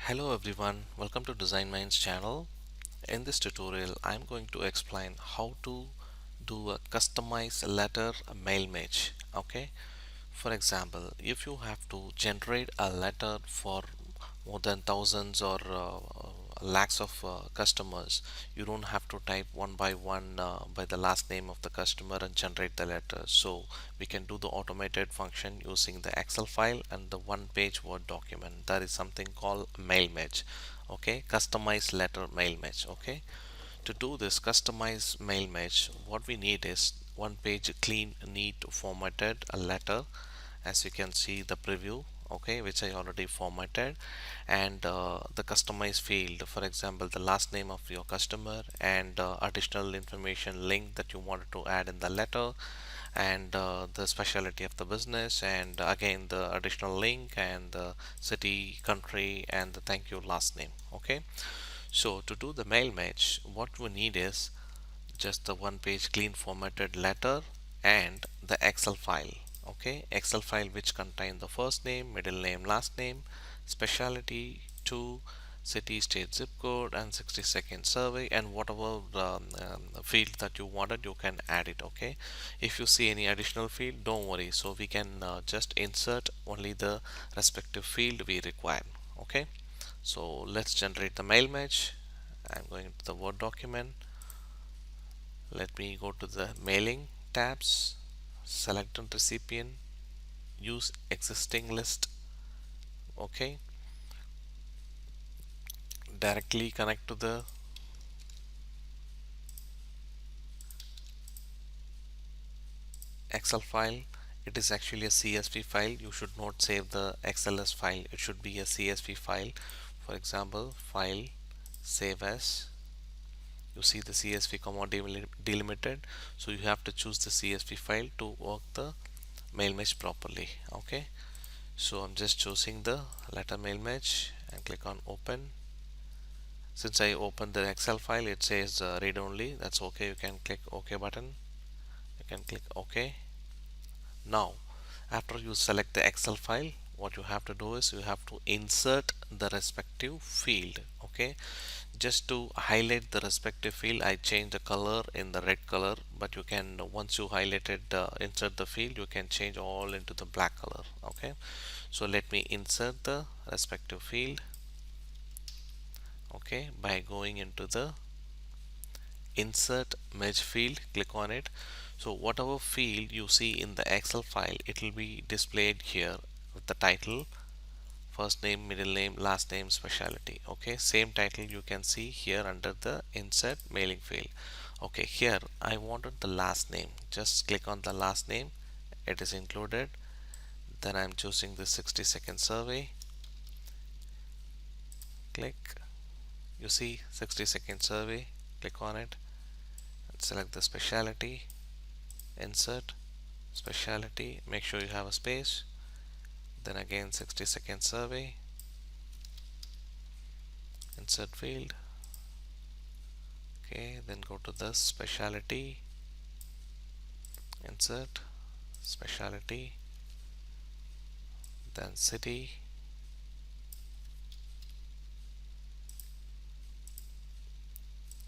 Hello everyone, welcome to Design Minds channel. In this tutorial, I'm going to explain how to do a customized letter mail match. Okay, for example, if you have to generate a letter for more than thousands or lakhs of customers, you don't have to type one by one by the last name of the customer and generate the letter. So we can do the automated function using the Excel file and the one page Word document. That is something called mail match. Okay, customized letter mail match. Okay, to do this customized mail match, what we need is one page clean, neat, formatted a letter. As you can see the preview, okay, which I already formatted, and the customized field, for example, the last name of your customer and additional information link that you wanted to add in the letter, and the specialty of the business, and again the additional link and the city, country, and the thank you last name. Okay, so to do the mail match, what we need is just the one page clean formatted letter and the Excel file. Okay, Excel file which contain the first name, middle name, last name, specialty, to city, state, zip code, and 60-second survey, and whatever field that you wanted, you can add it. Okay, if you see any additional field, don't worry, so we can just insert only the respective field we require. Okay, so let's generate the mail match. I'm going to the Word document. Let me go to the mailing tabs, select on recipient, use existing list. Okay, directly connect to the Excel file. It is actually a CSV file. You should not save the XLS file. It should be a CSV file. For example, file, save as. You see the CSV comma delimited. So you have to choose the CSV file to work the mail match properly. Okay, so I'm just choosing the letter mail match and click on open. Since I opened the Excel file, it says read only. That's okay. You can click OK button. You can click OK. Now after you select the Excel file, what you have to do is you have to insert the respective field. Okay, just to highlight the respective field, I change the color in the red color, but you can, once you highlighted insert the field, you can change all into the black color. Okay, so let me insert the respective field. Okay, by going into the insert merge field, click on it. So whatever field you see in the Excel file, it will be displayed here with the title, first name, middle name, last name, specialty. Okay, same title you can see here under the insert mailing field. Okay, here I wanted the last name. Just click on the last name, it is included. Then I'm choosing the 60-second survey. Click, you see 60-second survey, click on it and select the specialty, insert specialty, make sure you have a space, then again 60-second survey, insert field. Okay, then go to the specialty, insert specialty, then city,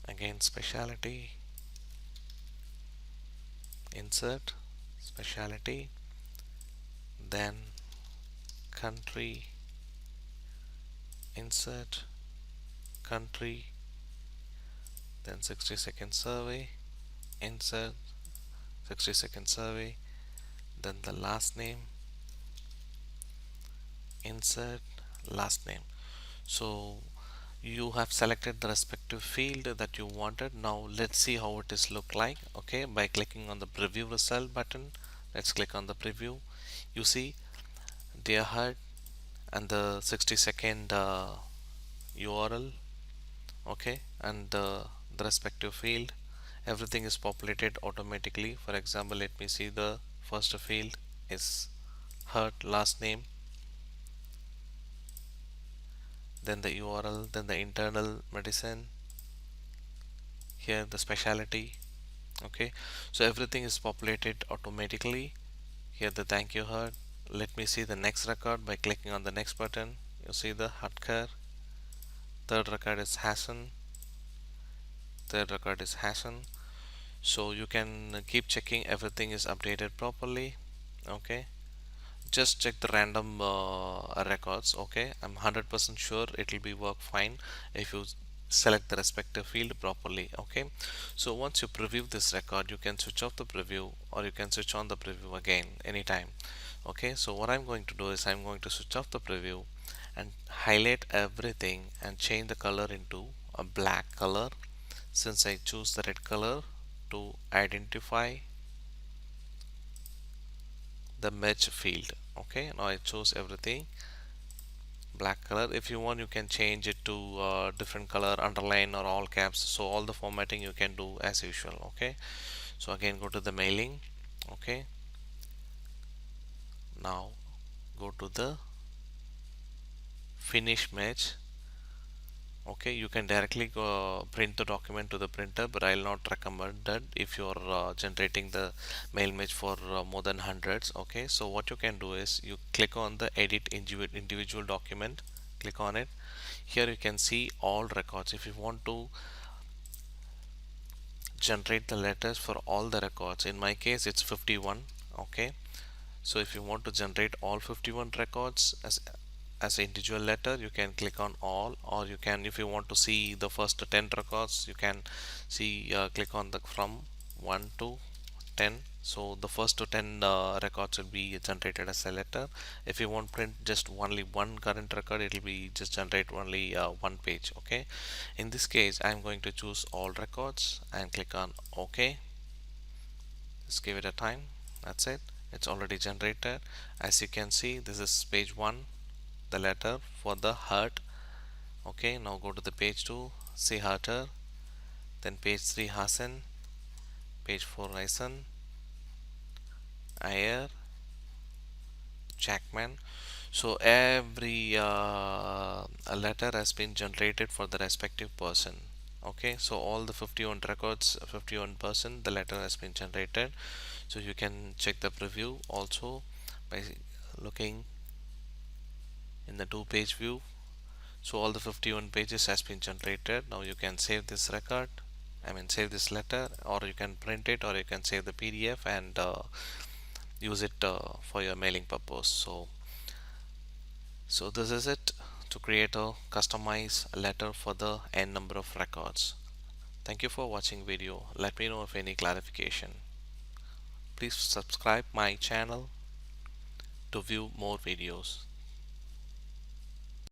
again specialty, insert specialty, then country, insert country, then 60-second survey, insert 60-second survey, then the last name, insert last name. So you have selected the respective field that you wanted. Now let's see how it is look like. Okay, by clicking on the preview result button, let's click on the preview. You see dear heart and the 60-second URL. Okay, and the respective field, everything is populated automatically. For example, let me see, the first field is heart, last name, then the URL, then the internal medicine, here the specialty. Okay, so everything is populated automatically. Here the thank you heart. Let me see the next record by clicking on the next button. You see the heart care. third record is Hassan, third record is Hassan. So you can keep checking everything is updated properly. Okay, just check the random records. Okay, I'm 100% sure it will be work fine if you select the respective field properly. Okay, so once you preview this record, you can switch off the preview or you can switch on the preview again anytime. Okay, so what I'm going to do is I'm going to switch off the preview and highlight everything and change the color into a black color, since I choose the red color to identify the merge field. Okay, now I chose everything black color. If you want, you can change it to different color, underline or all caps. So all the formatting you can do as usual. Okay, so again go to the mailing. Okay, now go to the finish merge. Okay, you can directly go print the document to the printer, but I'll not recommend that if you're generating the mail image for more than hundreds. Okay, so what you can do is you click on the edit individual document, click on it. Here you can see all records. If you want to generate the letters for all the records, in my case it's 51. Okay, so if you want to generate all 51 records as an individual letter, you can click on all, or you can, if you want to see the first 10 records, you can see click on the from 1 to 10. So the first to 10 records will be generated as a letter. If you want print just only one current record, it will be just generate only one page. Okay, in this case I'm going to choose all records and click on OK. Just give it a time. That's it, it's already generated. As you can see, this is page 1, the letter for the heart. Okay, now go to the page 2, see Harter, then page 3 Hassan, page 4 Raisen, Ayer, Jackman. So every a letter has been generated for the respective person. Okay, so all the 51 records, 51% the letter has been generated. So you can check the preview also by looking in the 2 page view. So all the 51 pages has been generated. Now you can save this record, save this letter, or you can print it, or you can save the PDF and use it for your mailing purpose. So this is it to create a customized letter for the n number of records. Thank you for watching video. Let me know if any clarification. Please subscribe my channel to view more videos.